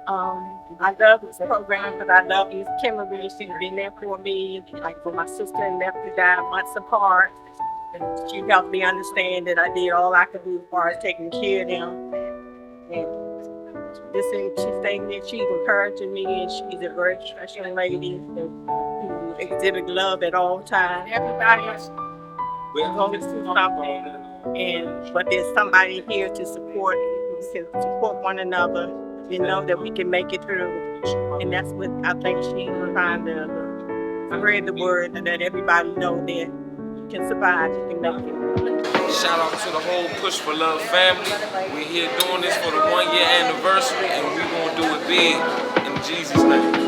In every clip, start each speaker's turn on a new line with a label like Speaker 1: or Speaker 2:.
Speaker 1: I love this program because I love Miss Kimberly. She's been there for me, like for my sister and nephew died months apart. And she helped me understand that I did all I could do as far as taking care of them. And this thing, she's saying that she's encouraging me, and she's a very special lady who exhibits love at all times. Everybody else will going through something, and but there's somebody here to support, who can support one another. You know that we can make it through, and that's what I think she's trying to spread the word and let everybody know that you can survive, you can make it.
Speaker 2: Shout out to the whole Push for Love family. We're here doing this for the 1 year anniversary, and we're gonna do it big in Jesus' name.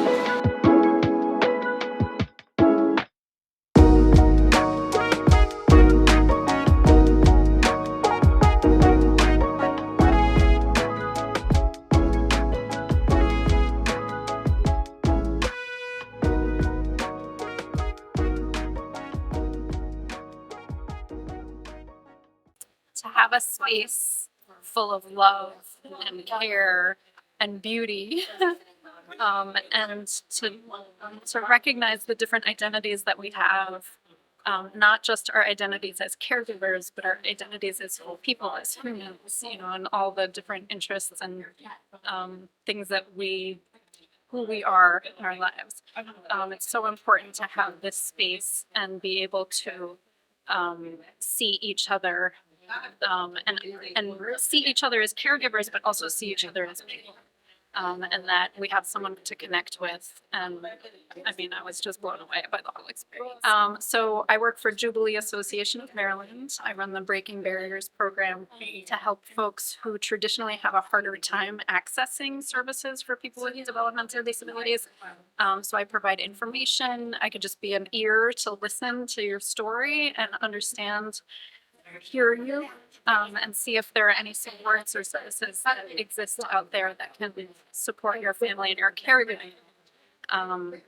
Speaker 3: To have a space full of love and care and beauty, and to recognize the different identities that we have, not just our identities as caregivers, but our identities as people, as humans, and all the different interests and things that who we are in our lives. It's so important to have this space and be able to see each other, and see each other as caregivers, but also see each other as people. And that we have someone to connect with. And I mean, I was just blown away by the whole experience. So I work for Jubilee Association of Maryland. I run the Breaking Barriers program to help folks who traditionally have a harder time accessing services for people with developmental disabilities. So I provide information. I could just be an ear to listen to your story and understand, hear you, and see if there are any supports or services that exist out there that can support your family and your caregiving. And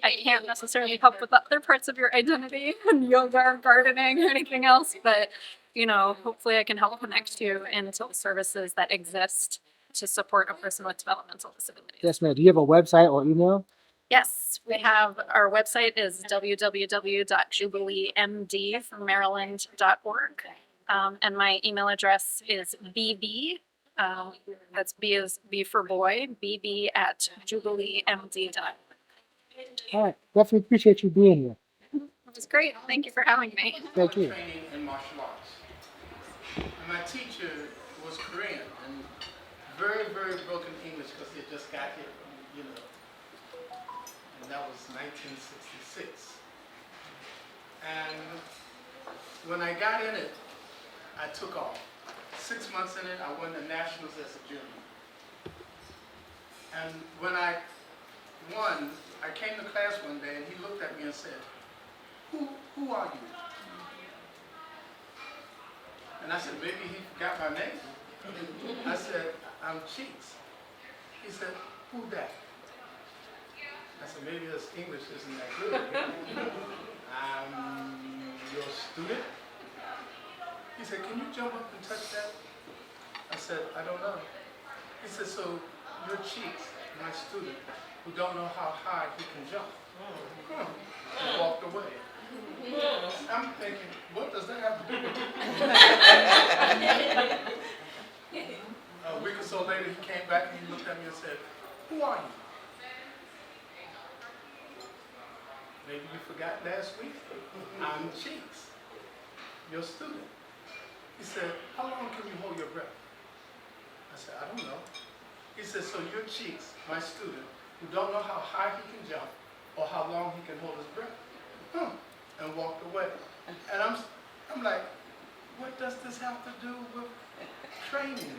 Speaker 3: I can't necessarily help with other parts of your identity, yoga or gardening or anything else, but hopefully I can help connect you into the services that exist to support a person with developmental disabilities.
Speaker 4: Yes, ma'am. Do you have a website or email?
Speaker 3: Yes, we have. Our website is www.jubileemdfrommaryland.org. And my email address is bb, that's B is B for boy, bb@jubileemd.org.
Speaker 4: All right. Definitely appreciate you being here.
Speaker 3: It was great. Thank you for having me.
Speaker 4: Thank you.
Speaker 5: Training in martial arts. And my teacher was Korean and very, very broken English because he had just got here from, and that was 1966. And when I got in it, I took off. 6 months in it, I won the nationals as a junior. And when I won, I came to class one day and he looked at me and said, who are you? And I said, maybe he forgot my name. I said, I'm Cheeks. He said, who that? I said, maybe his English isn't that good. I'm your student. He said, can you jump up and touch that? I said, I don't know. He said, so your Cheeks, my student, who don't know how high he can jump. And walked away. I'm thinking, what does that have to do with it? A week or so later, he came back and he looked at me and said, who are you? Maybe you forgot last week. I'm Cheeks, your student. He said, how long can you hold your breath? I said, I don't know. He said, so your Cheeks, my student, who don't know how high he can jump or how long he can hold his breath. And walked away. And I'm like, what does this have to do with training,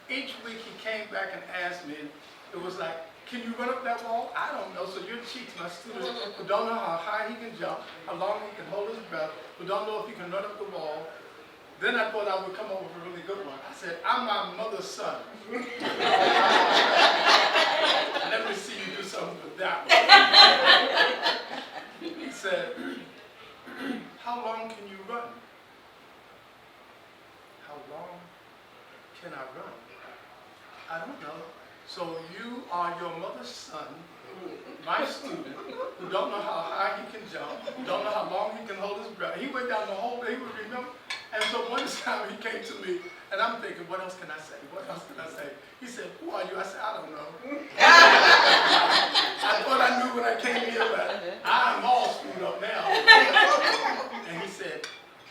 Speaker 5: Each week he came back and asked me, and it was like, can you run up that wall? I don't know. So your Cheeks, my student, who don't know how high he can jump, how long he can hold his breath, who don't know if he can run up the wall. Then I thought I would come up with a really good one. I said, I'm my mother's son. Let me see you do something with that one. He said, how long can you run? How long can I run? I don't know. So you are your mother's son, my student, who don't know how high he can jump, don't know how long he can hold his breath. He went down the whole day, he would remember. And so one time he came to me, and I'm thinking, what else can I say? What else can I say? He said, who are you? I said, I don't know. I thought I knew when I came here, but I'm all screwed up now. And he said,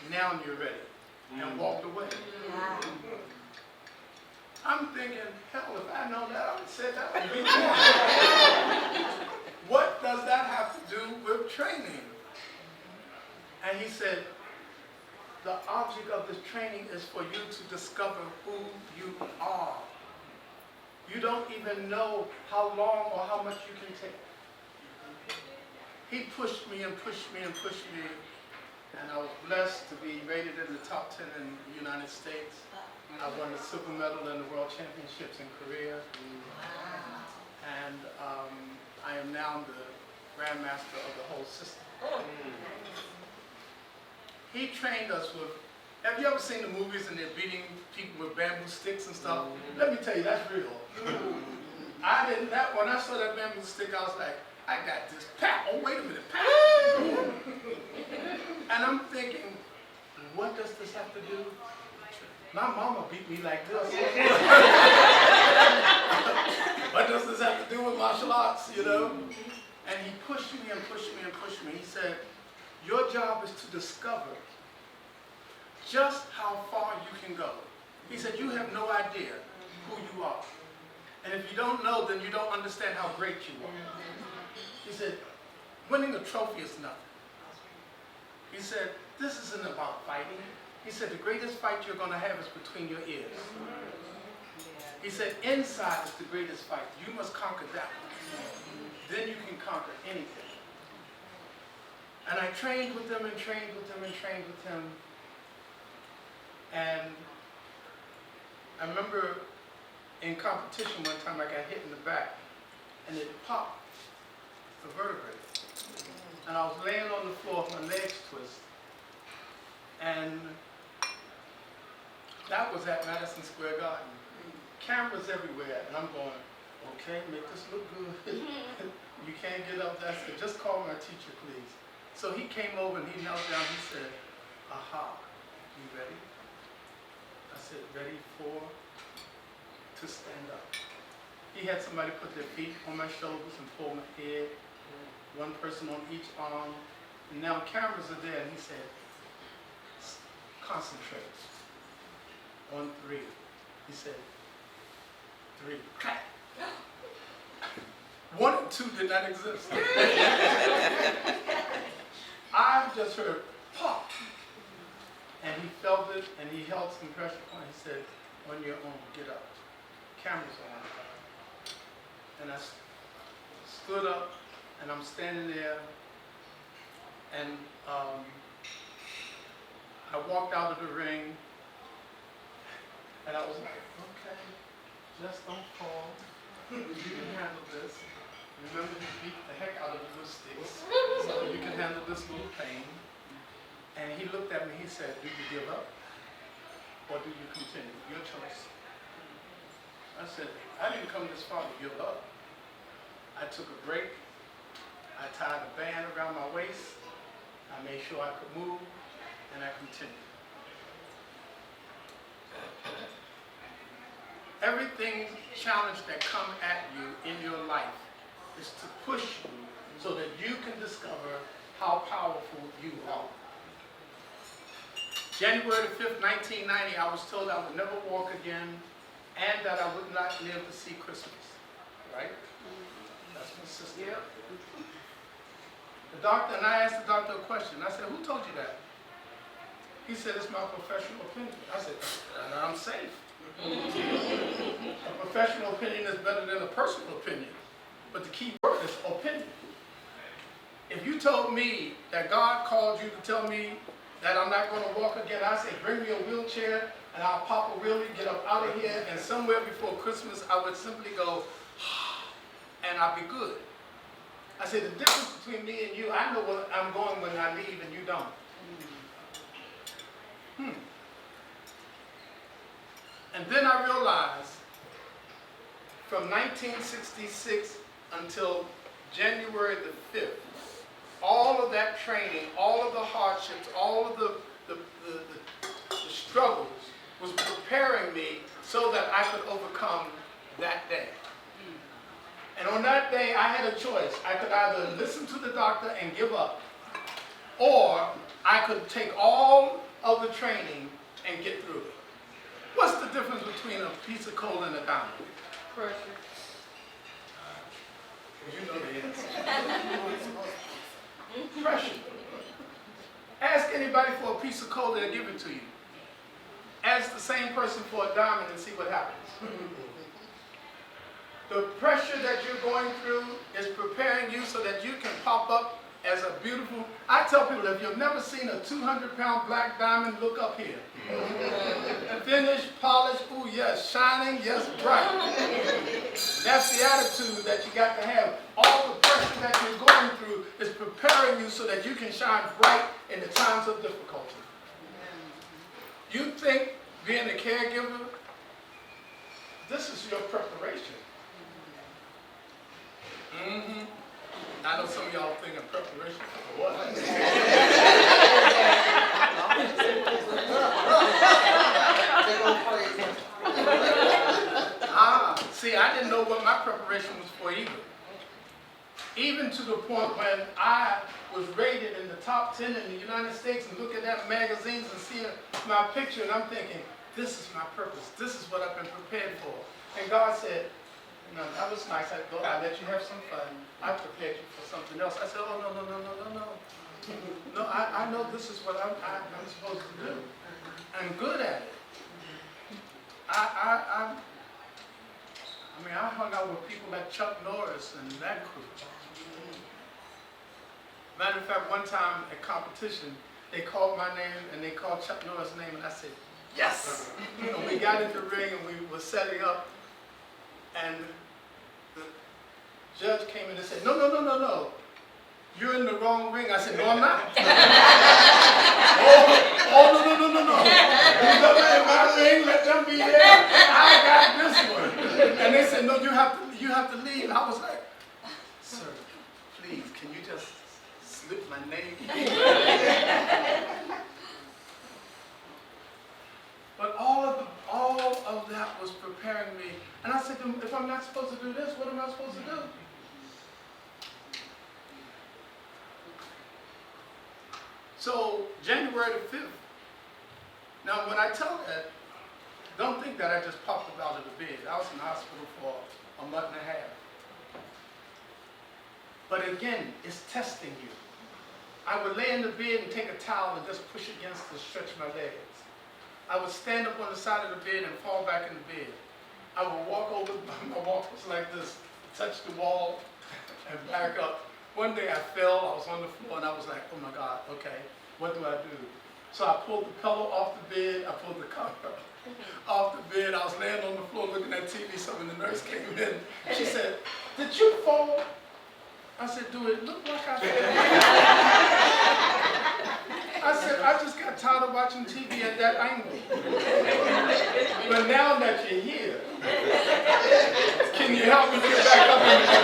Speaker 5: now you're ready. And walked away. I'm thinking, hell, if I know that, I would have said that would be more. What does that have to do with training? And he said, the object of this training is for you to discover who you are. You don't even know how long or how much you can take. He pushed me and pushed me and pushed me, and I was blessed to be rated in the top 10 in the United States. I won a silver medal in the World Championships in Korea. And I am now the Grandmaster of the whole system. He trained us with, have you ever seen the movies and they're beating people with bamboo sticks and stuff? Let me tell you, that's real. When I saw that bamboo stick, I was like, I got this. Pat, oh wait a minute, Pat. And I'm thinking, what does this have to do? My mama beat me like this. What does this have to do with martial arts, you know? And he pushed me and pushed me and pushed me. He said, your job is to discover just how far you can go. He said, you have no idea who you are. And if you don't know, then you don't understand how great you are. He said, winning a trophy is nothing. He said, this isn't about fighting. He said, the greatest fight you're going to have is between your ears. He said, inside is the greatest fight. You must conquer that. Then you can conquer anything. And I trained with him and trained with him and trained with him. And I remember in competition one time I got hit in the back and it popped the vertebrae. And I was laying on the floor, my legs twisted. And that was at Madison Square Garden. Cameras everywhere, and I'm going, okay, make this look good. You can't get up. I said, just call my teacher, please. So he came over and he knelt down. He said, aha, you ready? I said, ready to stand up. He had somebody put their feet on my shoulders and pull my head, one person on each arm. And now cameras are there, and he said, concentrate on 3. He said, 3. Clap. 1 and 2 did not exist. I just heard pop. And he felt it, and he held some pressure on it. He said, on your own, get up. Cameras on. And I stood up, and I'm standing there, and I walked out of the ring, and I was like, okay, just don't fall. You can handle this. Remember to beat the heck out of the blue sticks so that you can handle this little pain. And he looked at me, he said, do you give up or do you continue? Your choice. I said, I didn't come this far to give up. I took a break. I tied a band around my waist. I made sure I could move, and I continued. Everything challenge that come at you in your life is to push you so that you can discover how powerful you are. January 5th, 1990, I was told I would never walk again and that I would not live to see Christmas. Right? That's my sister. Yep. The doctor, and I asked the doctor a question. I said, who told you that? He said, it's my professional opinion. I said, and I'm safe. A professional opinion is better than a personal opinion. But the key word is opinion. If you told me that God called you to tell me that I'm not going to walk again, I say, bring me a wheelchair and I'll pop a wheelie, get up out of here, and somewhere before Christmas I would simply go, and I'll be good. I said, the difference between me and you, I know where I'm going when I leave and you don't. And then I realized from 1966 until January the 5th, all of that training, all of the hardships, all of the struggles was preparing me so that I could overcome that day. And on that day, I had a choice. I could either listen to the doctor and give up, or I could take all of the training and get through it. What's the difference between a piece of coal and a diamond?
Speaker 1: Pressure.
Speaker 5: You know the answer. Pressure. Ask anybody for a piece of coal, they'll give it to you. Ask the same person for a diamond and see what happens. The pressure that you're going through is preparing you so that you can pop up as a beautiful. I tell people, if you've never seen a 200-pound black diamond, look up here. Finished, polished, ooh yes, shining, yes, bright. That's the attitude that you got to have. All the pressure that you're going through is preparing you so that you can shine bright in the times of difficulty. You think being a caregiver, this is your preparation. I know some of y'all thinking preparation for what? See, I didn't know what my preparation was for either. Even to the point when I was rated in the top 10 in the United States and looking at magazines and seeing my picture, and I'm thinking, this is my purpose. This is what I've been prepared for. And God said, no, that was nice. I let you have some fun. I prepared you for something else. I said, oh, no. No, I know this is what I'm supposed to do. I'm good at it. I hung out with people like Chuck Norris and that crew. Matter of fact, one time at competition, they called my name and they called Chuck Norris' name, and I said, yes! And we got in the ring and we were setting up, and the judge came in and said, no. You're in the wrong ring. I said, no, I'm not. No. Whoever in my ring, let them be there. I got this one. And they said, no, you have to leave. I was like, sir, please, can you just slip my name? But all of that was preparing me. And I said, if I'm not supposed to do this, what am I supposed to do? So, January the 5th. Now, when I tell that, don't think that I just popped up out of the bed. I was in the hospital for a month and a half. But again, it's testing you. I would lay in the bed and take a towel and just push against to stretch my legs. I would stand up on the side of the bed and fall back in the bed. I would walk over, my walk was like this, touch the wall and back up. One day I fell, I was on the floor, and I was like, oh my God, okay, what do I do? So I pulled the pillow off the bed, I pulled the cover off the bed, I was laying on the floor looking at TV, so when the nurse came in, she said, did you fall? I said, do it look like I fell? I said, I just got tired of watching TV at that angle. But now that you're here, can you help me get back up in the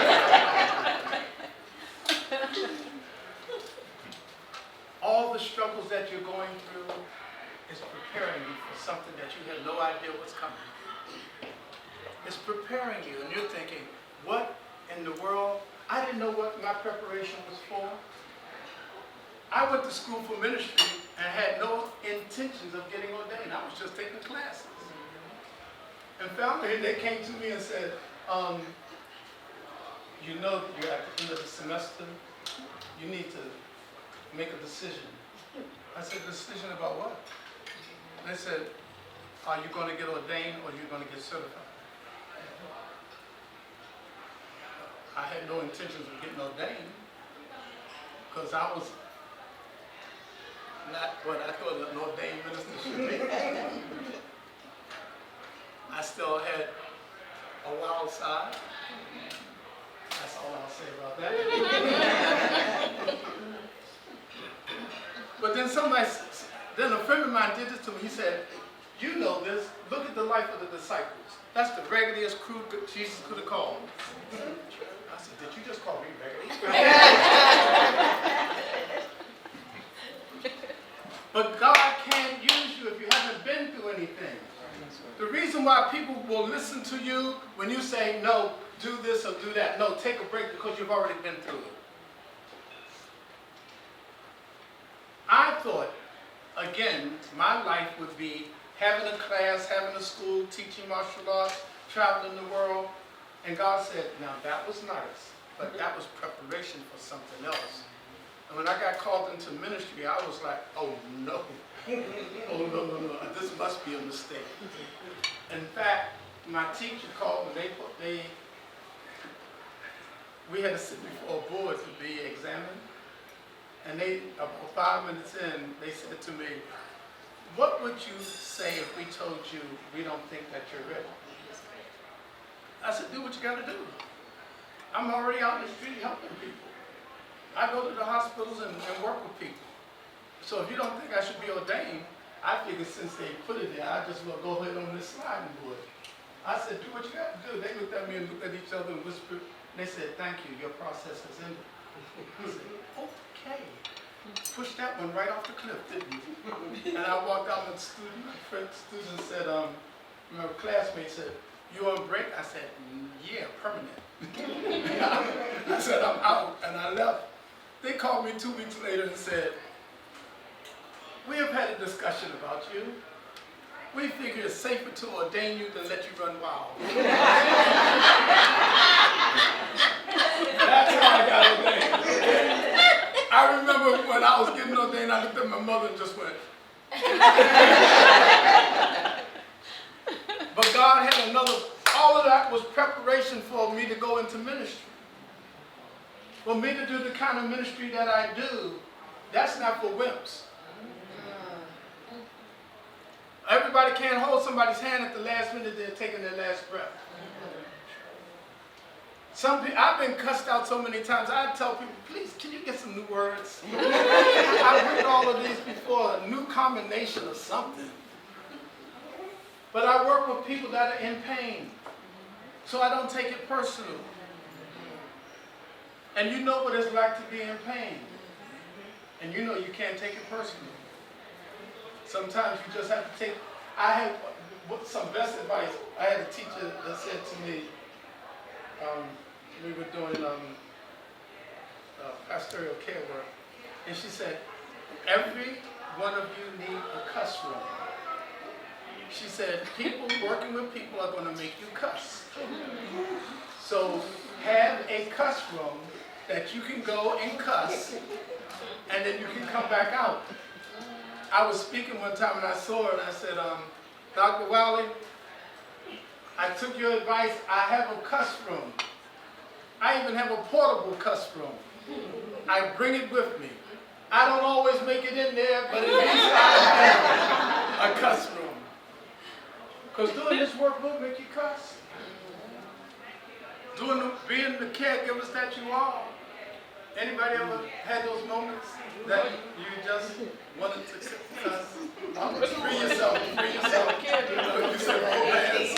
Speaker 5: All the struggles that you're going through is preparing you for something that you had no idea was coming. It's preparing you, and you're thinking, what in the world? I didn't know what my preparation was for. I went to school for ministry and had no intentions of getting ordained. I was just taking classes. And finally, they came to me and said, you know you're at the end of the semester, you need to make a decision. I said, decision about what? They said, are you going to get ordained or are you going to get certified? I had no intentions of getting ordained because I was not what I thought an ordained minister should be. I still had a wild side. That's all I'll say about that. But then a friend of mine did this to me. He said, you know this, Look at the life of the disciples. That's the raggediest crew Jesus could have called. I said, did you just call me raggedy? But God can't use you if you haven't been through anything. The reason why people will listen to you when you say, no, do this or do that. No, take a break because you've already been through it. I thought, again, my life would be having a class, having a school, teaching martial arts, traveling the world. And God said, now that was nice, but that was preparation for something else. And when I got called into ministry, I was like, oh no. Oh no, this must be a mistake. In fact, my teacher called me, we had to sit before a board to be examined. And about 5 minutes in, they said to me, what would you say if we told you we don't think that you're ready? I said, do what you gotta do. I'm already out in the street helping people. I go to the hospitals and work with people. So if you don't think I should be ordained, I figured since they put it there, I just will go ahead on this sliding board. I said, do what you got to do. They looked at me and looked at each other and whispered. And they said, thank you, your process has ended. I said, okay. Pushed that one right off the cliff, didn't you? And I walked out and students said, my classmate said, you on break? I said, yeah, permanent. I said, I'm out, and I left. They called me 2 weeks later and said, we have had a discussion about you. We figure it's safer to ordain you than let you run wild. That's how I got ordained. I remember when I was getting ordained, I looked at my mother and just went. But God had all of that was preparation for me to go into ministry. For me to do the kind of ministry that I do, that's not for wimps. Everybody can't hold somebody's hand at the last minute they're taking their last breath. Some people, I've been cussed out so many times, I tell people, please, can you get some new words? I've heard all of these before, a new combination of something. But I work with people that are in pain, so I don't take it personal. And you know what it's like to be in pain. And you know you can't take it personal. Sometimes you just have to take, I had some best advice. I had a teacher that said to me, we were doing pastoral care work, and she said, every one of you need a cuss room. She said, people working with people are going to make you cuss. So have a cuss room that you can go and cuss, and then you can come back out. I was speaking one time and I saw her and I said, Dr. Wiley, I took your advice. I have a cuss room. I even have a portable cuss room. I bring it with me. I don't always make it in there, but at least I have a cuss room. Because doing this work will make you cuss. Being the caregivers that you are. Anybody ever had those moments that you just wanted to cuss? Free yourself, free yourself. You said romance.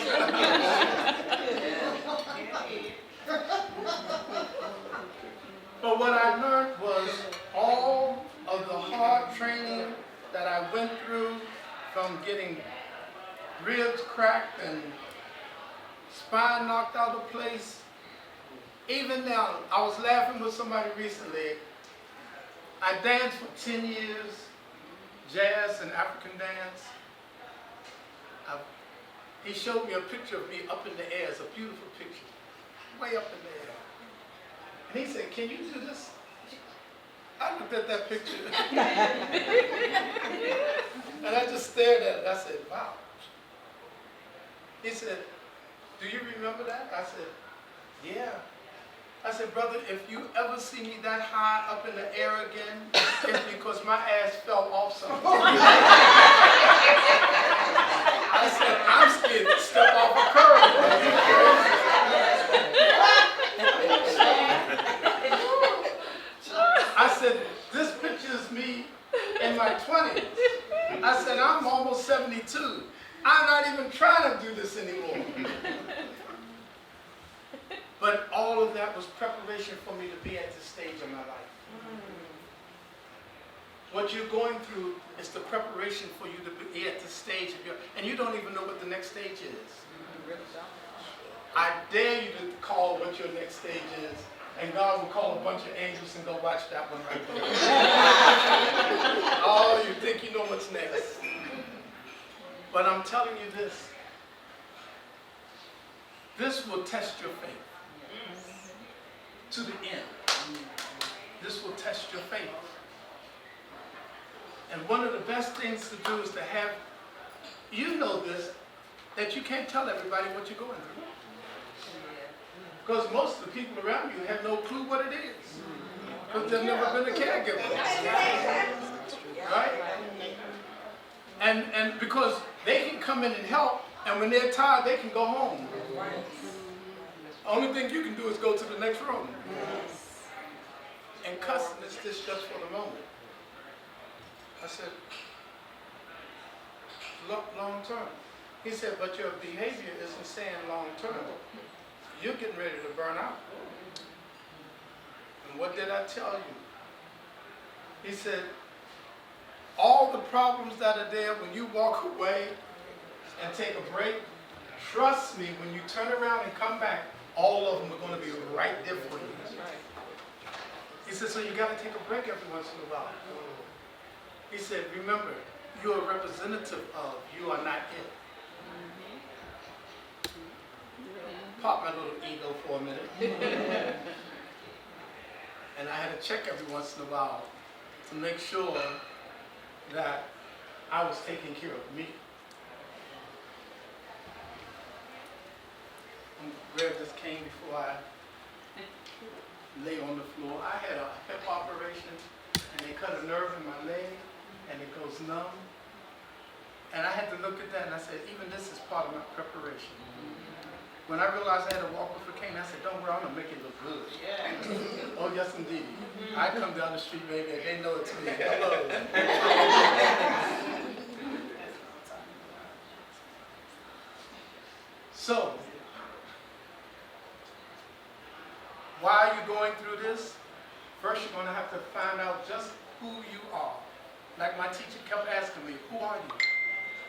Speaker 5: But what I learned was all of the hard training that I went through, from getting ribs cracked and spine knocked out of place. Even now, I was laughing with somebody recently. I danced for 10 years, jazz and African dance. He showed me a picture of me up in the air. It's a beautiful picture, way up in the air. And he said, can you do this? I looked at that picture. And I just stared at it. I said, wow. He said, do you remember that? I said, yeah. I said, brother, if you ever see me that high up in the air again, it's because my ass fell off something. I said, I'm scared to step off a curb. I said, this picture is me in my 20s. I said, I'm almost 72. I'm not even trying that was preparation for me to be at this stage of my life. What you're going through is the preparation for you to be at this stage of your, and you don't even know what the next stage is. I dare you to call what your next stage is, and God will call a bunch of angels and go watch that one right there. Oh, you think you know what's next. But I'm telling you this. This will test your faith to the end. This will test your faith. And one of the best things to do is to have, you know this, that you can't tell everybody what you're going through. Because most of the people around you have no clue what it is. Because they've never been a caregiver. Right? And because they can come in and help, and when they're tired, they can go home. Only thing you can do is go to the next room. And cussing is just for the moment. I said, long term. He said, but your behavior isn't saying long term. You're getting ready to burn out. And what did I tell you? He said, all the problems that are there when you walk away and take a break, trust me, when you turn around and come back, all of them are going to be right there for you. He said, so you got to take a break every once in a while. He said, remember, you're a representative of, you are not it. Pop my little ego for a minute. And I had to check every once in a while to make sure that I was taking care of me. I'm glad this came before I lay on the floor. I had a hip operation and they cut a nerve in my leg and it goes numb. And I had to look at that and I said, even this is part of my preparation. When I realized I had to walk with a cane, I said, don't worry, I'm going to make it look good. Yeah. Oh, yes, indeed. I come down the street, baby, and they know it's me. Hello. So, why are you going through this? First, you're going to have to find out just who you are. Like my teacher kept asking me, who are you?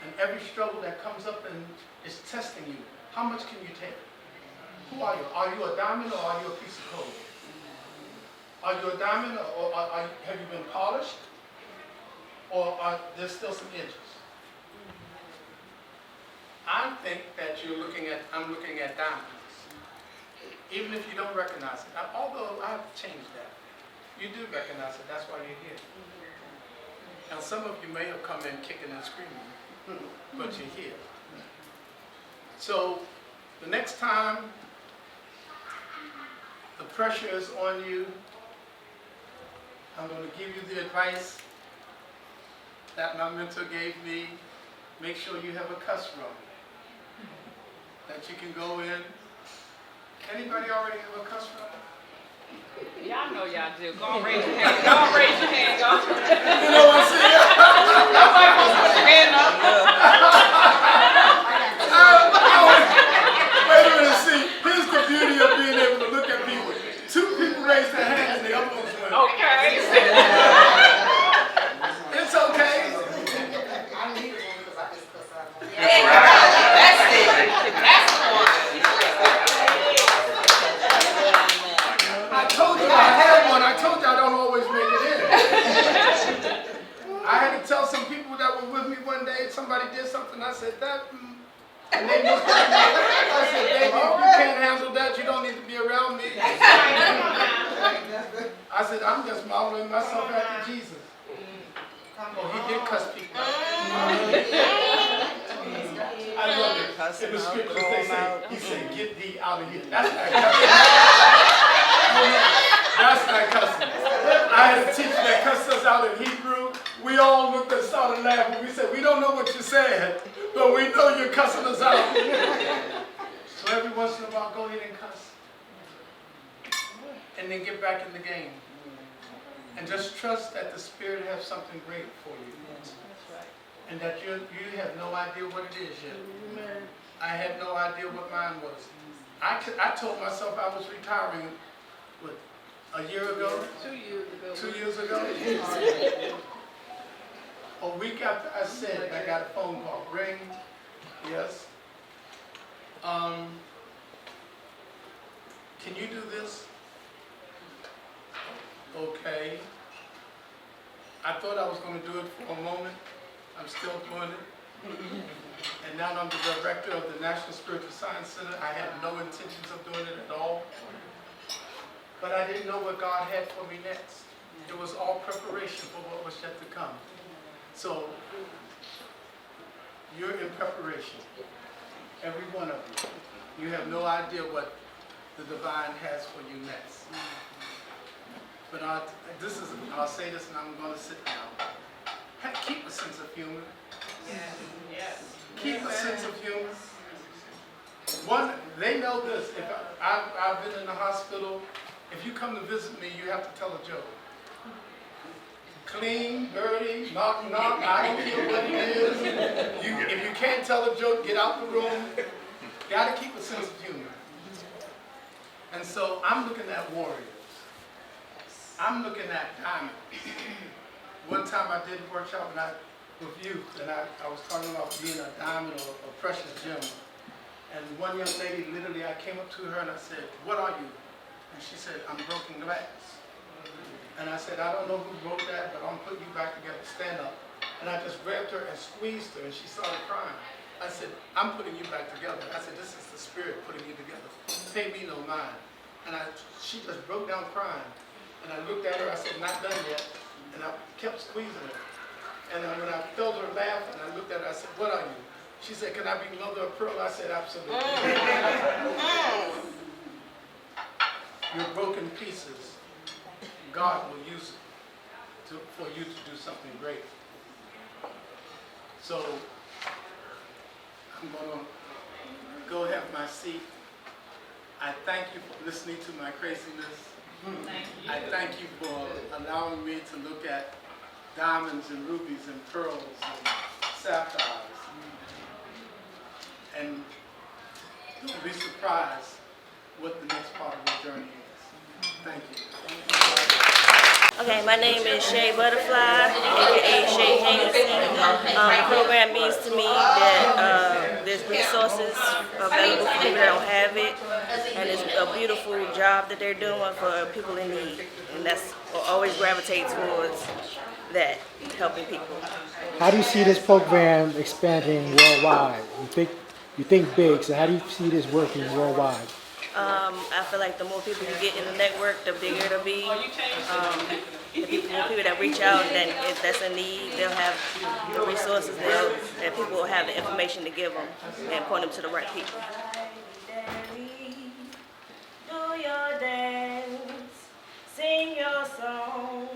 Speaker 5: And every struggle that comes up and is testing you. How much can you take? Who are you? Are you a diamond or are you a piece of coal? Are you a diamond or have you been polished? Or are there still some edges? I think that I'm looking at diamonds. Even if you don't recognize it. Although I have changed that. You do recognize it, that's why you're here. Now some of you may have come in kicking and screaming, but you're here. So, the next time the pressure is on you, I'm going to give you the advice that my mentor gave me. Make sure you have a cuss room that you can go in. Anybody already have a cuss room?
Speaker 6: Y'all know y'all do. Go on, raise your hand. Go on, raise your hand. Go on.
Speaker 5: You know what I'm saying?
Speaker 6: Nobody wants to put your hand up.
Speaker 5: Wait a minute, see, here's the beauty of being able to look at people. Two people raise their hands and the other one's went.
Speaker 6: Okay.
Speaker 5: It's okay.
Speaker 6: That's it. That's the one.
Speaker 5: I told you I had one. I told you I don't always make it in. I had to tell some people that were with me one day, somebody did something, I said, and they looked at me. I said, baby, if you can't handle that, you don't need to be around me. I said, I'm just modeling myself after Jesus. Oh, he did cuss people out. I love it. In the scriptures they say, he said, get thee out of here. That's not cussing. That's not cussing. I had a teacher that cussed us out in Hebrew. We all looked and started laughing. We said, we don't know what you said, but we know you're cussing us out. So every once in a while, go ahead and cuss. And then get back in the game. And just trust that the Spirit has something great for you. And that you have no idea what it is yet. I had no idea what mine was. I told myself I was retiring, what, a year ago?
Speaker 6: 2 years ago.
Speaker 5: 2 years ago? A week after I said it, I got a phone call. Ring. Yes. Can you do this? Okay. I thought I was going to do it for a moment. I'm still doing it. And now I'm the director of the National Spiritual Science Center. I had no intentions of doing it at all. But I didn't know what God had for me next. It was all preparation for what was yet to come. So, you're in preparation. Every one of you. You have no idea what the divine has for you next. But I'll say this and I'm going to sit down. Keep a sense of humor.
Speaker 6: Yes.
Speaker 5: Keep a sense of humor. One, they know this. If I've been in the hospital, if you come to visit me, you have to tell a joke. Clean, dirty, knock, knock, I don't care what it is. If you can't tell a joke, get out the room. Got to keep a sense of humor. And so I'm looking at warriors. I'm looking at diamonds. One time I did a workshop with youth, and I was talking about being a diamond or a precious gem. And one young lady, literally, I came up to her and I said, "What are you?" And she said, "I'm broken glass." And I said, "I don't know who wrote that, but I'm putting you back together. Stand up." And I just grabbed her and squeezed her, and she started crying. I said, "I'm putting you back together." I said, "This is the Spirit putting you together. Pay me no mind." And she just broke down crying. And I looked at her, I said, "Not done yet." And I kept squeezing her. And when I felt her laugh, and I looked at her, I said, "What are you?" She said, "Can I be mother of pearl?" I said, "Absolutely." Your broken pieces, God will use it for you to do something great. So, I'm going to go have my seat. I thank you for listening to my craziness.
Speaker 6: Thank you.
Speaker 5: I thank you for allowing me to look at diamonds and rubies and pearls and sapphires. And don't be surprised what the next part of your journey is. Thank you.
Speaker 7: Okay, my name is Shay Butterfly, aka Shay Hennessy. The program means to me that there's resources available for people that don't have it, and it's a beautiful job that they're doing for people in need, and that's what always gravitate towards that, helping people.
Speaker 4: How do you see this program expanding worldwide? You think big, so how do you see this working worldwide?
Speaker 7: I feel like the more people you get in the network, the bigger it'll be. The more people that reach out, and if that's a need, they'll have the resources, that people will have the information to give them and point them to the right people. Do your dance, sing your song,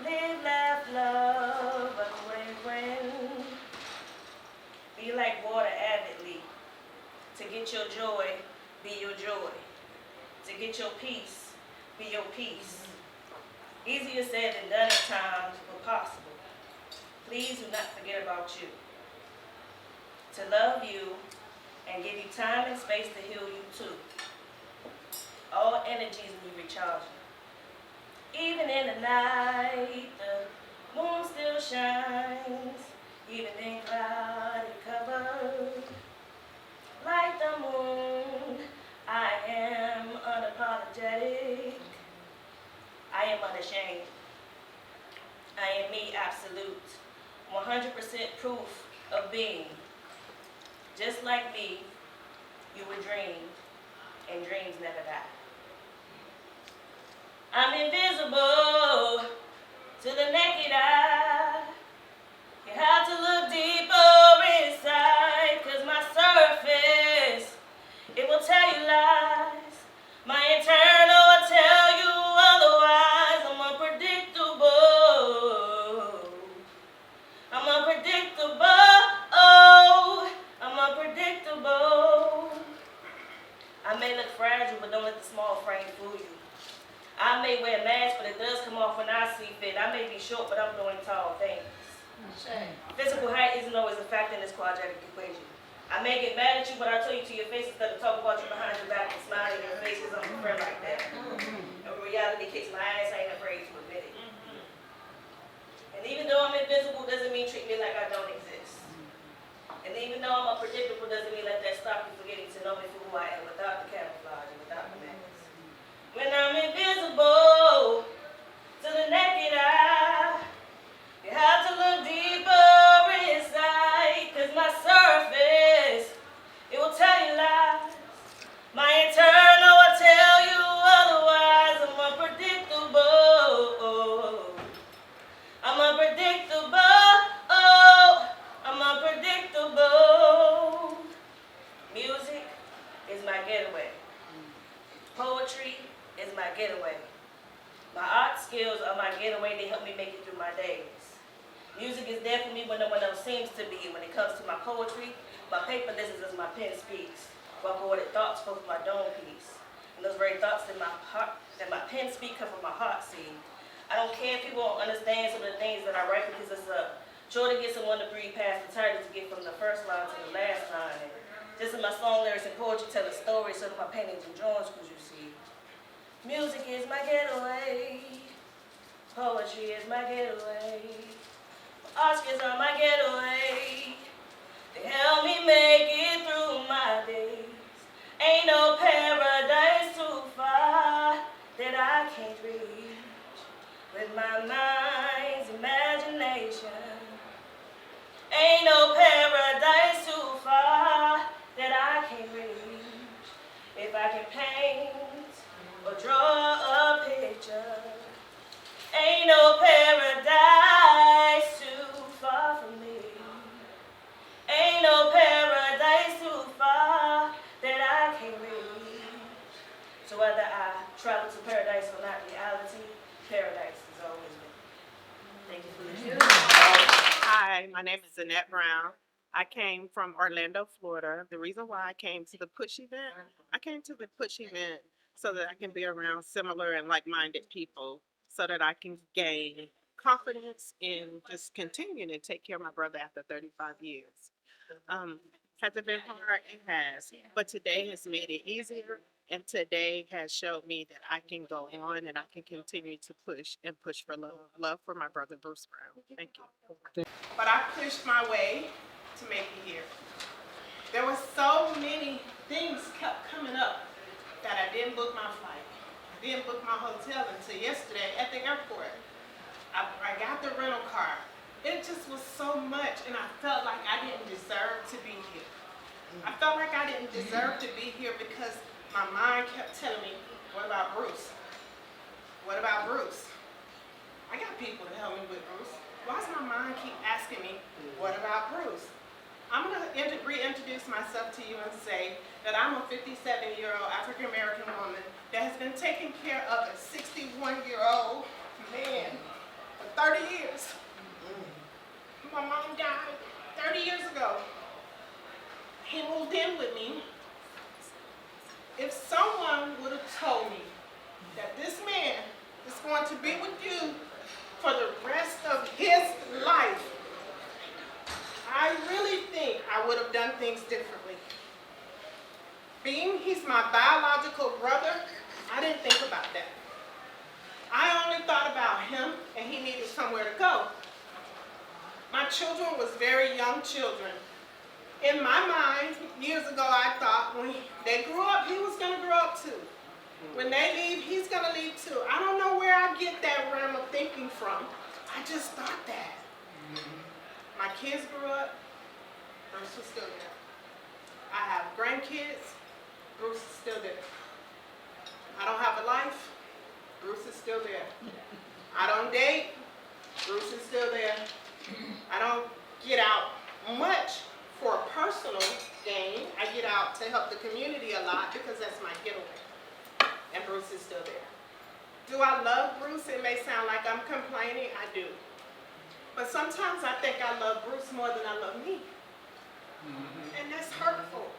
Speaker 7: live, laugh, love, friend. Be like water avidly. To get your joy, be your joy. To get your peace, be your peace. Easier said than done at times, but possible. Please do not forget about you. To love you and give you time and space to heal you too. All energies need recharging. Even in the night, the moon still shines. Even in cloudy cover. Like the moon, I am unapologetic. I am unashamed. I am me, absolute. 100% proof of being. Just like me, you were dreamed, and dreams never die. I'm invisible to the naked eye. You have to look deeper inside, 'cause my surface, it will tell you lies. My internal will tell you otherwise. I'm unpredictable. I'm unpredictable. Oh, I'm unpredictable. I may look fragile, but don't let the small frame fool you. I may wear a mask, but it does come off when I see fit. I may be short, but I'm doing tall things. Physical height isn't always a factor in this quadratic equation. I may get mad at you, but I'll tell you to your face instead of talk about you behind your back is my getaway. Poetry is my getaway. My art skills are my getaway. They help me make it through my days. Music is there for me when no one else seems to be. When it comes to my poetry, my paper listens as my pen speaks. My poetic thoughts flow from my dome piece. And those very thoughts that my heart, that my pen speak come from my heart seed. I don't care if people don't understand some of the things that I write because it's a joy to get someone to breathe past the title to get from the first line to the last line. And this is my song lyrics and poetry tell a story so that my paintings and drawings could you see. Music is my getaway. Poetry is my getaway. Oscars are my getaway. They help me make it through my days. Ain't no paradise too far that I can't reach with my mind's imagination. Ain't no paradise too far that I can't reach. If I can paint or draw a picture, ain't no paradise too far from me. Ain't no paradise too far that I can't reach. So whether I travel to paradise or not, reality, paradise is always with me. Thank you for listening.
Speaker 8: Hi, my name is Annette Brown. I came from Orlando, Florida. The reason why I came to the Push event, I came to the Push event so that I can be around similar and like-minded people so that I can gain confidence in just continuing to take care of my brother after 35 years. Has it been hard? It has. But today has made it easier. And today has showed me that I can go on and I can continue to push and push for love. Love for my brother, Bruce Brown. Thank you.
Speaker 9: But I pushed my way to make it here. There were so many things kept coming up that I didn't book my flight. I didn't book my hotel until yesterday at the airport. I got the rental car. It just was so much, and I felt like I didn't deserve to be here. I felt like I didn't deserve to be here because my mind kept telling me, what about Bruce? What about Bruce? I got people to help me with Bruce. Why does my mind keep asking me, what about Bruce? I'm going to reintroduce myself to you and say that I'm a 57-year-old African-American woman that has been taking care of a 61-year-old man for 30 years. My mom died 30 years ago. He moved in with me. If someone would have told me that this man is going to be with you for the rest of his life, I really think I would have done things differently. Being he's my biological brother, I didn't think about that. I only thought about him and he needed somewhere to go. My children was very young children. In my mind, years ago, I thought when they grew up, he was going to grow up too. When they leave, he's going to leave too. I don't know where I get that realm of thinking from. I just thought that. My kids grew up, Bruce was still there. I have grandkids, Bruce is still there. I don't have a life, Bruce is still there. I don't date, Bruce is still there. I don't get out much for personal gain. I get out to help the community a lot because that's my getaway. And Bruce is still there. Do I love Bruce? It may sound like I'm complaining. I do. But sometimes I think I love Bruce more than I love me. And that's hurtful.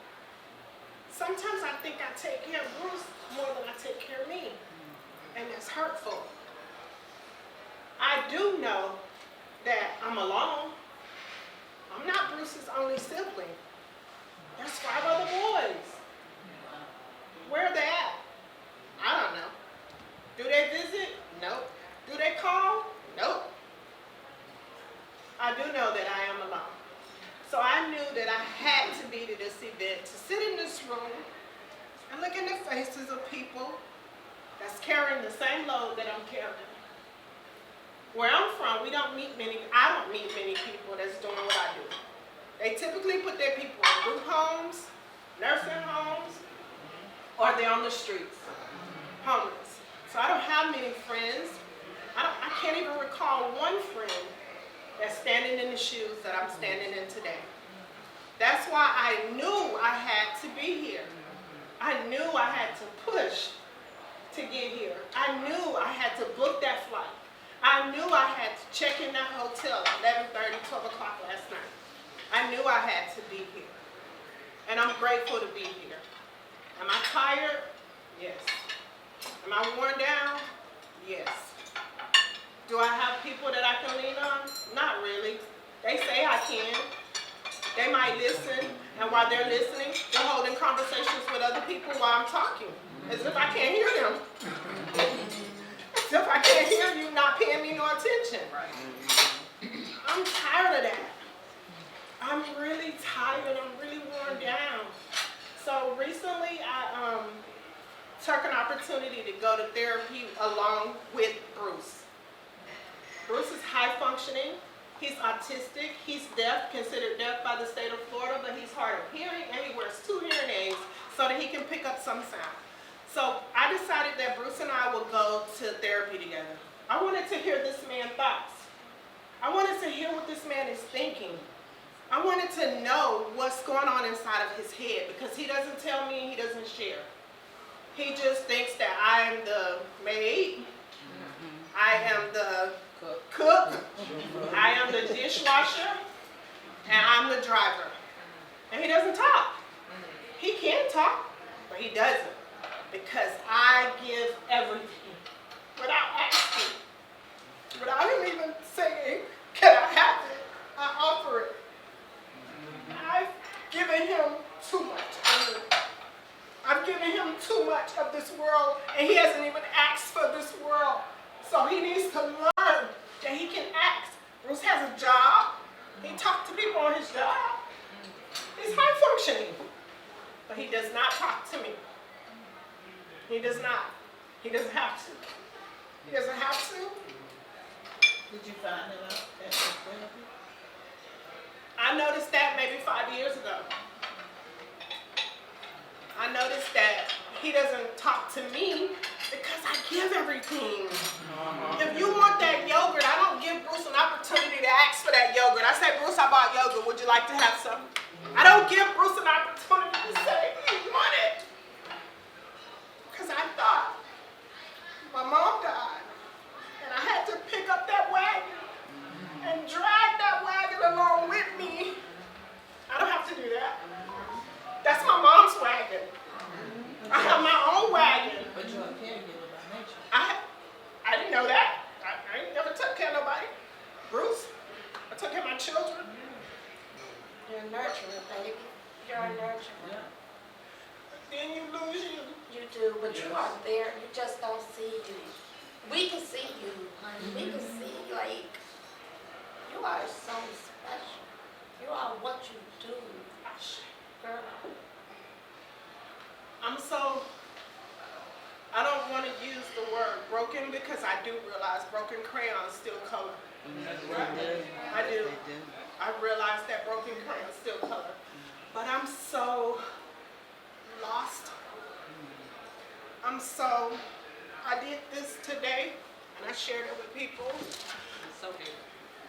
Speaker 9: Sometimes I think I take care of Bruce more than I take care of me. And that's hurtful. I do know that I'm alone. I'm not Bruce's only sibling. There's 5 other boys. Where are they at? I don't know. Do they visit? Nope. Do they call? Nope. I do know that I am alone. So I knew that I had to be to this event, to sit in this room and look in the faces of people that's carrying the same load that I'm carrying. Where I'm from, I don't meet many people that's doing what I do. They typically put their people in group homes, nursing homes, or they're on the streets, homeless. So I don't have many friends. I can't even recall one friend that's standing in the shoes that I'm standing in today. That's why I knew I had to be here. I knew I had to push to get here. I knew I had to book that flight. I knew I had to check in that hotel at 11:30, 12 o'clock last night. I knew I had to be here. And I'm grateful to be here. Am I tired? Yes. Am I worn down? Yes. Do I have people that I can lean on? Not really. They say I can. They might listen, and while they're listening, they're holding conversations with other people while I'm talking, as if I can't hear them. As if I can't hear you not paying me no attention. I'm tired of that. I'm really tired. I'm really worn down. So recently, I took an opportunity to go to therapy along with Bruce. Bruce is high functioning. He's autistic. He's deaf, considered deaf by the state of Florida, but he's hard of hearing, and he wears 2 hearing aids so that he can pick up some sound. So I decided that Bruce and I would go to therapy together. I wanted to hear this man's thoughts. I wanted to hear what this man is thinking. I wanted to know what's going on inside of his head, because he doesn't tell me, he doesn't share. He just thinks that I am the maid, I am the cook, I am the dishwasher, and I'm the driver. And he doesn't talk. He can talk, but he doesn't, because I give everything without asking, without him even saying, can I have it? I offer it. I've given him too much of me. I've given him too much of this world, and he hasn't even asked for this world. So he needs to learn that he can ask. Bruce has a job. He talks to people on his job. He's high functioning, but he does not talk to me. He does not. He doesn't have to. He doesn't have to.
Speaker 7: Did you find it out at the therapy?
Speaker 9: I noticed that maybe 5 years ago. I noticed that he doesn't talk to me because I give everything. If you want that yogurt, I don't give Bruce an opportunity to ask for that yogurt. I say, Bruce, I bought yogurt. Would you like to have some? I don't give Bruce an opportunity to say, you want it. Because I thought my mom died, and I had to pick up that wagon and drag that wagon along with me. I don't have to do that. That's my mom's wagon. I have my own wagon.
Speaker 7: But you're a caregiver by nature.
Speaker 9: I didn't know that. I ain't never took care of nobody. Bruce, I took care of my children.
Speaker 7: You're nurturing, baby. You're a nurturer.
Speaker 9: Then you lose you.
Speaker 7: You do, but you are there. You just don't see you. We can see you, honey. We can see, like, you are so special. You are what you do, girl.
Speaker 9: I don't want to use the word broken, because I do realize broken crayons still color. I do. I realize that broken crayons still color. But I'm so lost. I did this today, and I shared it with people.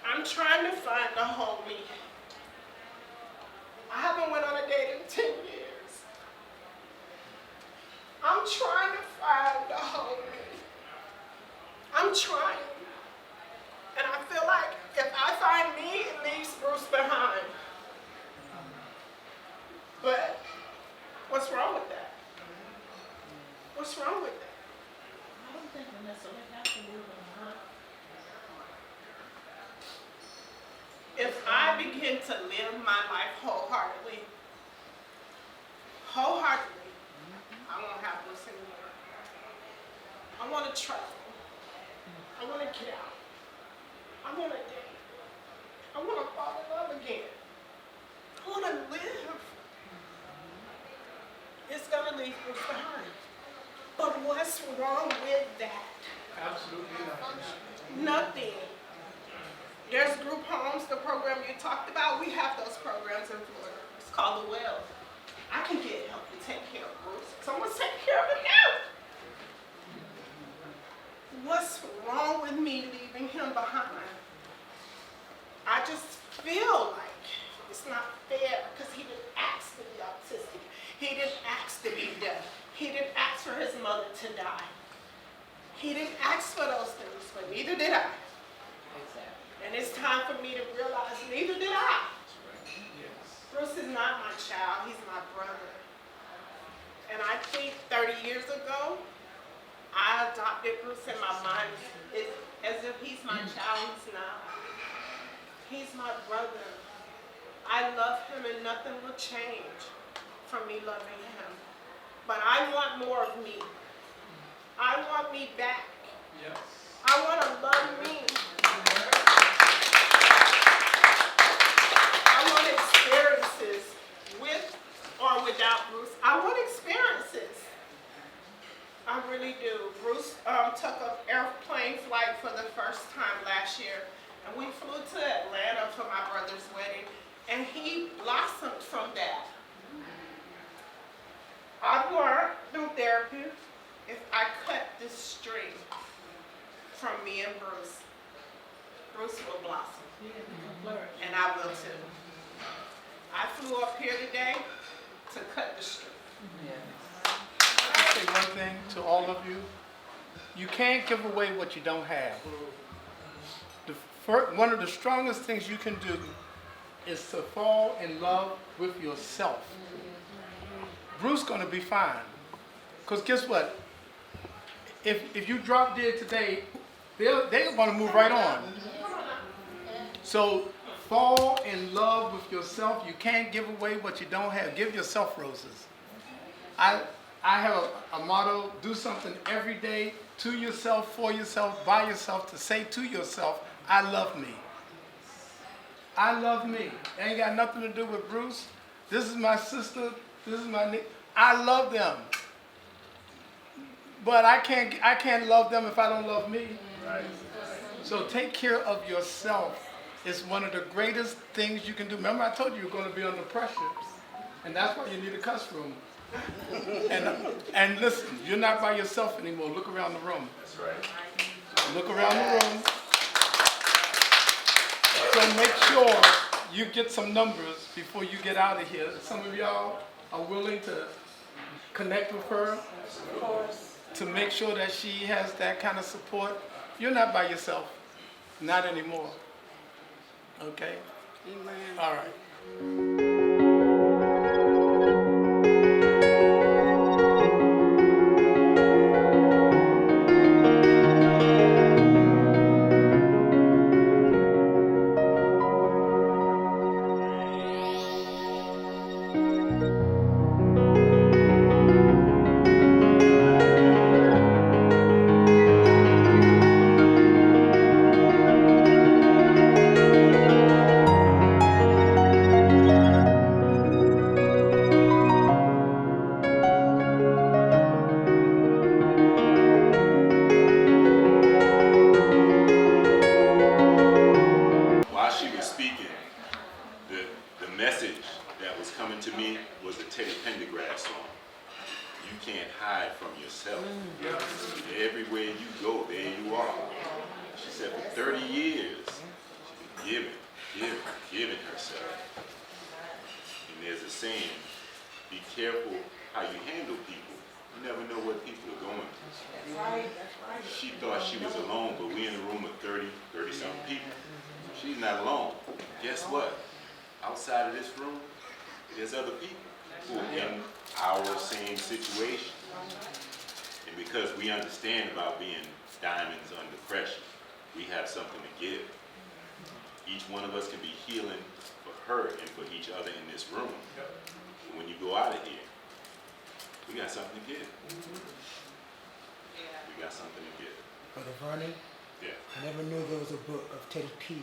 Speaker 9: I'm trying to find the whole me. I haven't went on a date in 10 years. I'm trying to find the whole me. I'm trying. And I feel like if I find me, it leaves Bruce behind. But what's wrong with that? What's wrong with that?
Speaker 7: I don't think we necessarily have to leave them behind.
Speaker 9: If I begin to live my life wholeheartedly, I won't have this anymore. I want to travel. I want to get out. I want to date. I want to fall in love again. I want to live. It's going to leave us behind. But what's wrong with that?
Speaker 5: Absolutely nothing.
Speaker 9: Nothing. There's group homes, the program you talked about. We have those programs in Florida. It's called The Well. I can get help to take care of Bruce. Someone's taking care of him now. What's wrong with me leaving him behind? I just feel like it's not fair, because he didn't ask to be autistic. He didn't ask to be deaf. He didn't ask for those things, but neither did I. And it's time for me to realize neither did I. Bruce is not my child, he's my brother. And I think 30 years ago, I adopted Bruce in my mind as if he's my child. He's not. He's my brother. I love him and nothing will change from me loving him. But I want more of me. I want me back.
Speaker 5: Yes.
Speaker 9: I want to love me. I want experiences with or without Bruce. I want experiences. I really do. Bruce took an airplane flight for the first time last year, and we flew to Atlanta for my brother's wedding, and he blossomed from that. I've learned through therapy, if I cut this string from me and Bruce, Bruce will blossom, and I will too. I flew up here today to cut the string.
Speaker 5: I'll say one thing to all of you. You can't give away what you don't have. One of the strongest things you can do is to fall in love with yourself. Bruce gonna be fine. Because guess what? If you drop dead today, they're gonna move right on. So fall in love with yourself. You can't give away what you don't have. Give yourself roses. I have a motto: do something every day to yourself, for yourself, by yourself, to say to yourself, I love me. I love me. It ain't got nothing to do with Bruce. This is my sister. This is my niece. I love them. But I can't love them if I don't love me. Right. So take care of yourself. It's one of the greatest things you can do. Remember I told you you're going to be under pressure. And that's why you need a cuss room. And listen, you're not by yourself anymore. Look around the room. That's right. Look around the room. So make sure you get some numbers before you get out of here. Some of y'all are willing to connect with her to make sure that she has that kind of support. You're not by yourself. Not anymore. Okay? Amen. All right.
Speaker 10: While she was speaking, the message that was coming to me was the Teddy Pendergrass song. You can't hide from yourself. Everywhere you go, there you are. She said for 30 years, she's been giving herself. And there's a saying, be careful how you handle people. You never know what people are going through. She thought she was alone, but we in a room of 30-something people. She's not alone. Guess what? Outside of this room, there's other people who are in our same situation. And because we understand about being diamonds under pressure, we have something to give. Each one of us can be healing for her and for each other in this room. But when you go out of here, we got something to give. We got something to give.
Speaker 4: Brother Vernon,
Speaker 10: Yeah.
Speaker 4: I never knew there was a book of Teddy P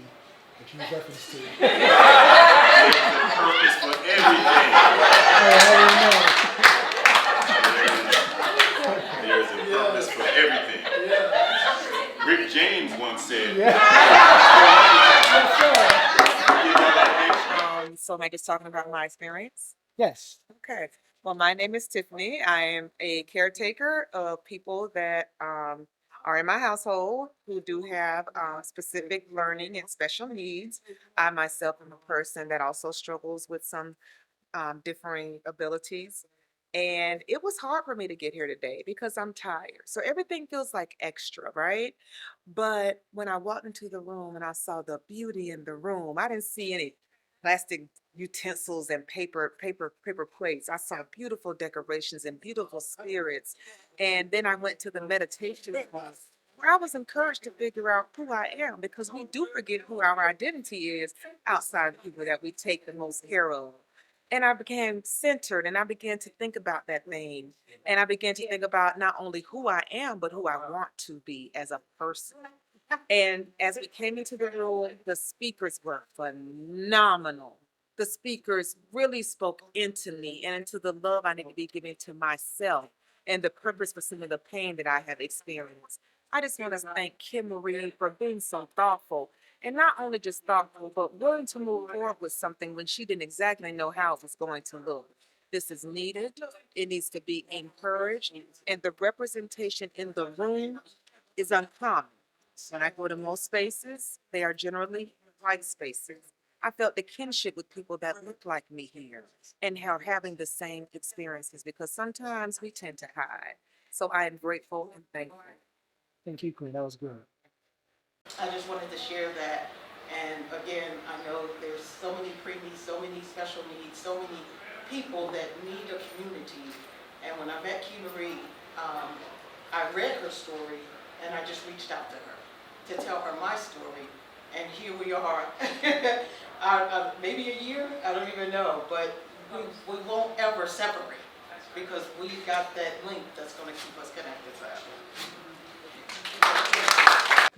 Speaker 4: that you referenced to.
Speaker 10: Purpose for everything. There's a purpose for everything. Rick James once said.
Speaker 11: So am I just talking about my experience?
Speaker 4: Yes.
Speaker 11: Okay. Well, my name is Tiffany. I am a caretaker of people that are in my household who do have specific learning and special needs. I myself am a person that also struggles with some differing abilities. And it was hard for me to get here today because I'm tired. So everything feels like extra, right? But when I walked into the room and I saw the beauty in the room, I didn't see any plastic utensils and paper plates. I saw beautiful decorations and beautiful spirits. And then I went to the meditation class where I was encouraged to figure out who I am, because we do forget who our identity is outside the people that we take the most care of. And I became centered and I began to think about that thing. And I began to think about not only who I am, but who I want to be as a person. And as we came into the room, the speakers were phenomenal. The speakers really spoke into me and into the love I need to be giving to myself and the purpose for some of the pain that I have experienced. I just want to thank Kim Marie for being so thoughtful, and not only just thoughtful, but willing to move forward with something when she didn't exactly know how it was going to look. This is needed. It needs to be encouraged, and the representation in the room is uncommon. When I go to most spaces, they are generally white spaces. I felt the kinship with people that look like me here and are having the same experiences, because sometimes we tend to hide. So I am grateful and thankful.
Speaker 4: Thank you, Queen. That was good.
Speaker 9: I just wanted to share that. And again, I know there's so many preemies, so many special needs, so many people that need a community. And when I met Key Marie, I read her story and I just reached out to her to tell her my story. And here we are, maybe a year, I don't even know, but we won't ever separate because we've got that link that's going to keep us connected forever.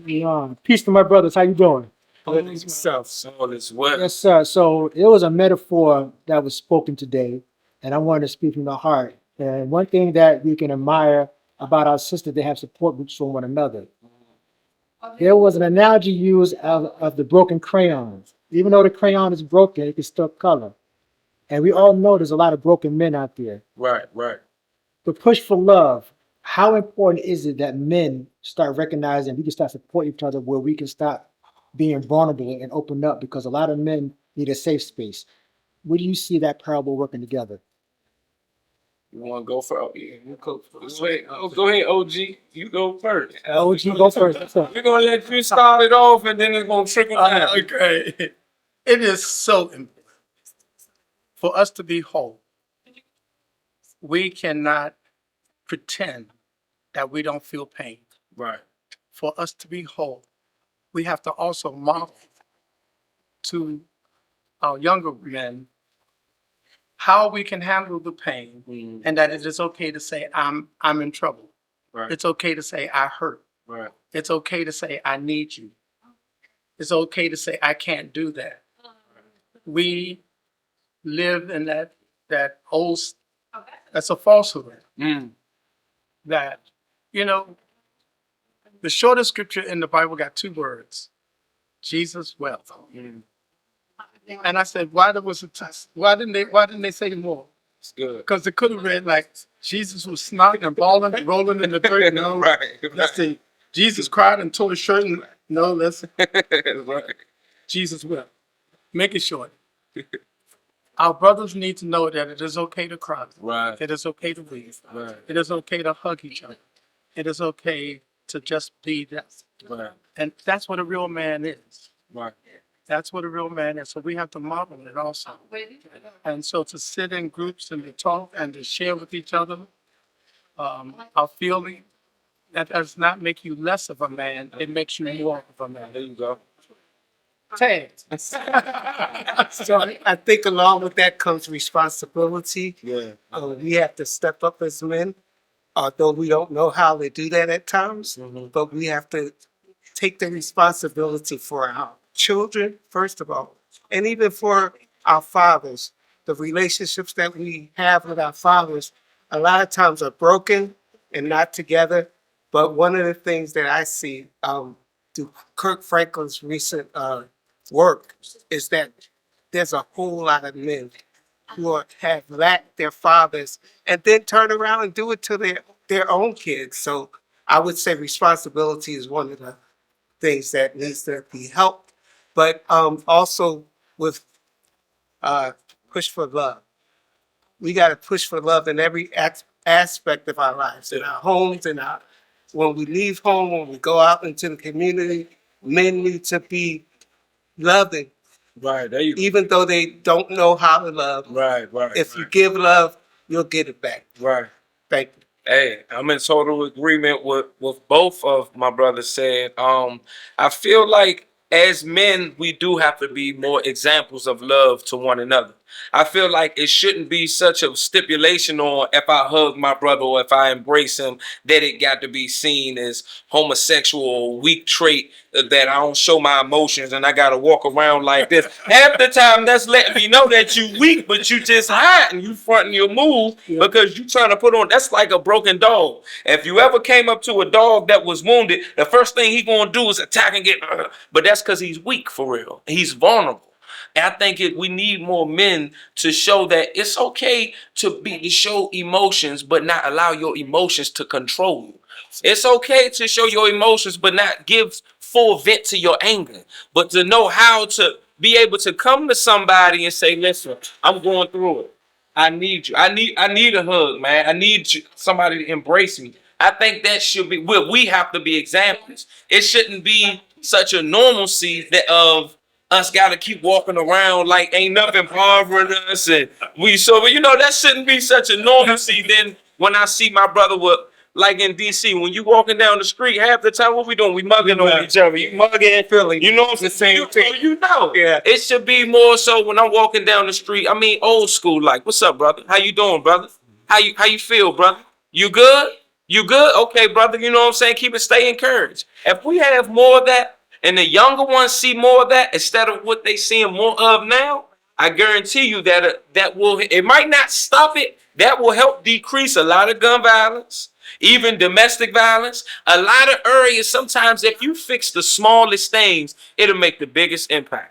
Speaker 4: Yeah. Peace to my brothers. How you doing?
Speaker 2: Good yourself, all is well.
Speaker 4: Yes, sir. So it was a metaphor that was spoken today, and I wanted to speak from the heart. And one thing that we can admire about our sisters, they have support groups for one another. There was an analogy used of the broken crayons. Even though the crayon is broken, it can still color. And we all know there's a lot of broken men out there.
Speaker 2: Right, right.
Speaker 4: The push for love. How important is it that men start recognizing we can start supporting each other, where we can stop being vulnerable and open up, because a lot of men need a safe space. Where do you see that parable working together?
Speaker 2: You want to go for you go first. Wait, go ahead, OG. You go first.
Speaker 4: OG, go first. That's all.
Speaker 2: We're gonna let you start it off, and then it's gonna trickle down.
Speaker 5: Okay. It is so important for us to be whole. We cannot pretend that we don't feel pain.
Speaker 2: Right.
Speaker 5: For us to be whole, we have to also model to our younger men how we can handle the pain, and that it is okay to say, I'm in trouble.
Speaker 2: Right.
Speaker 5: It's okay to say, I hurt.
Speaker 2: Right.
Speaker 5: It's okay to say, I need you. It's okay to say, I can't do that. We live in that old, that's a falsehood. That, the shortest scripture in the Bible got 2 words: Jesus wealth. And I said, why didn't they say more?
Speaker 2: It's good.
Speaker 5: Because it could have read like Jesus was snotting and balling and rolling in the dirt. No,
Speaker 2: Right.
Speaker 5: let's see. Jesus cried and tore his shirt. And, no, let's
Speaker 2: Right.
Speaker 5: Jesus will. Make it short. Our brothers need to know that it is okay to cry.
Speaker 2: Right.
Speaker 5: It is okay to weep.
Speaker 2: Right.
Speaker 5: It is okay to hug each other. It is okay to just be that.
Speaker 2: Right.
Speaker 5: And that's what a real man is.
Speaker 2: Right.
Speaker 5: That's what a real man is. So we have to model it also. And so to sit in groups and to talk and to share with each other our feeling, that does not make you less of a man. It makes you more of a man.
Speaker 2: There you go.
Speaker 5: Tag.
Speaker 12: So I think along with that comes responsibility.
Speaker 2: Yeah.
Speaker 12: We have to step up as men, although we don't know how to do that at times, but we have to take the responsibility for our children, first of all, and even for our fathers. The relationships that we have with our fathers a lot of times are broken and not together. But one of the things that I see through Kirk Franklin's recent work is that there's a whole lot of men who have lacked their fathers and then turn around and do it to their own kids. So I would say responsibility is one of the things that needs to be helped, but also with push for love. we got to push for love in every aspect of our lives, in our homes, when we leave home, when we go out into the community. Men need to be loving.
Speaker 2: Right. There you go.
Speaker 12: Even though they don't know how to love.
Speaker 2: Right.
Speaker 12: If you give love, you'll get it back.
Speaker 2: Right.
Speaker 12: Thank you.
Speaker 2: Hey, I'm in total agreement with both of my brothers said. I feel like as men, we do have to be more examples of love to one another. I feel like it shouldn't be such a stipulation on if I hug my brother or if I embrace him that it got to be seen as homosexual or weak trait that I don't show my emotions and I got to walk around like this. Half the time that's letting me know that you weak, but you just hide and you fronting your move because you trying to put on, that's like a broken dog. If you ever came up to a dog that was wounded, the first thing he going to do is attack and get, but that's because he's weak for real. He's vulnerable. And I think we need more men to show that it's okay to show emotions, but not allow your emotions to control you. It's okay to show your emotions, but not give full vent to your anger, but to know how to be able to come to somebody and say, listen, I'm going through it. I need you. I need a hug, man. I need somebody to embrace me. I think that should be, we have to be examples. It shouldn't be such a normalcy that of us got to keep walking around like ain't nothing bothering us. And that shouldn't be such a normalcy. Then when I see my brother like in DC, when you walking down the street, half the time, what we doing? We mugging on each other. You mugging,
Speaker 12: Feeling
Speaker 2: you know what I'm saying?
Speaker 12: Yeah.
Speaker 2: It should be more so when I'm walking down the street. I mean, old school, like, what's up, brother? How you doing, brother? How you feel, brother? You good? You good? Okay, brother. You know what I'm saying? Stay encouraged. If we have more of that, and the younger ones see more of that instead of what they seeing more of now, I guarantee you that it might not stop it. That will help decrease a lot of gun violence, even domestic violence. A lot of areas, sometimes if you fix the smallest things, it'll make the biggest impact.